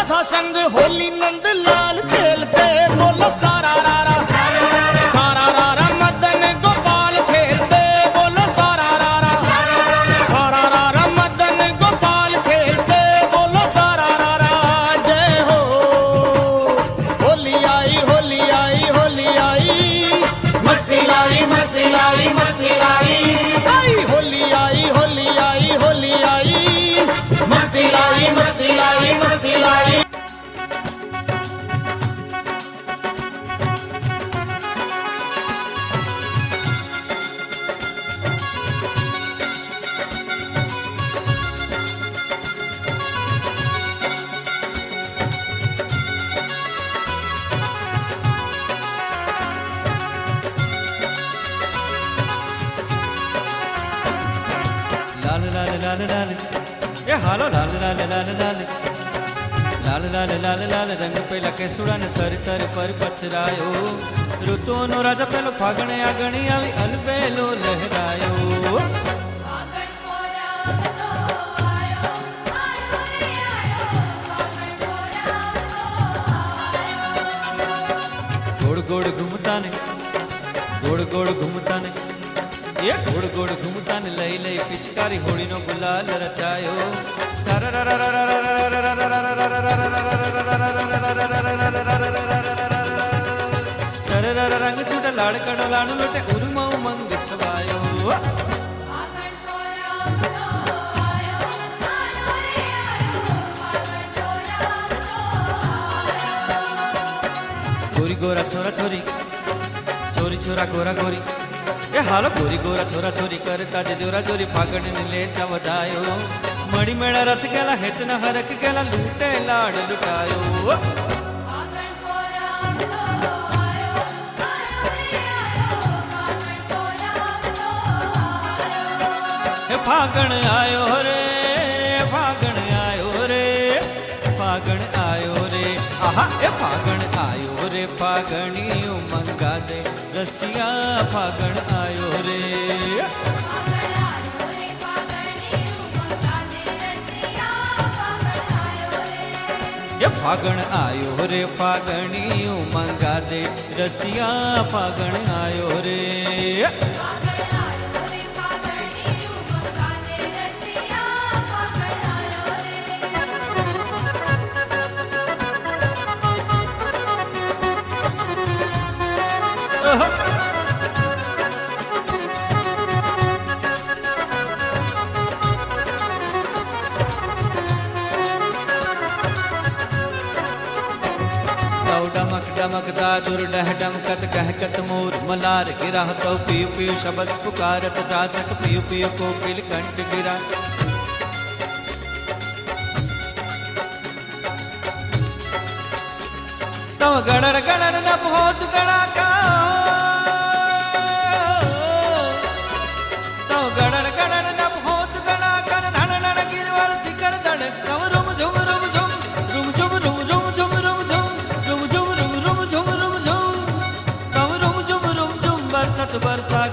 राधा संग होली नंद लाल खेलते बोलो सारा रारा सारा रारा मदन गोपाल खेलते बोलो सारा रारा मदन गोपाल खेलते बोलो सारा रारा जय हो होली आई होली आई होली आई मस्ती लाई मस्ती लाई मस्ती लाई आई होली आई होली आई होली आई मस्ती लाई मस्ती लाई मस्ती लाई लाल लाल ये हालो लाल लाल लाल लाल लाल लाल लाल लाल रंग पेला केसुड़ा ने सर तर पर पथरायो ऋतुओं नो राजा पेलो फागणे आगणी आवी अलबेलो लहरायो गोड़ गोड़ घूमता ने गोड़ गोड़ घूमता ने ये गोड़ गोड़ घूमता ने लई लई पिचकारी होड़ी नो गुलाल रचायो रंग छूटा लाड़ कड़ा लाड़ लोटे उर्मा उमंग छवायो गोरी गोरा छोरा छोरी छोरी छोरा गोरा गोरी ए हालो गोरी गोरा छोरा छोरी करता जे जोरा जोरी फागण ने लेता वधायो मणि मेड़ा रस गेला हेत न हरक गेला लूटे लाड लुटायो हे फागण आयो रे फागण आयो रे फागण आयो रे आहा ए फागण आयो रे फागणियो मंगा दे रसिया फागण आयो रे ये फागण आयो रे फागणियो मंगा दे रसिया फागण आयो रे डमक डमक दादुर डह डमकत कहकत मोर मलार गिरा तो पियु पियु शब्द पुकारत जातक पियु पियु कोकिल कंठ गिरा तो गणर गणर न बहुत गणाका तो गणर गणर न बहुत गणाका धन धन गिरवर शिखर धन कव रुम झुम रुम झुम रुम झुम रुम झुम झुम रुम झुम रुम झुम रुम झुम रुम झुम कव रुम झुम बरसत बरसा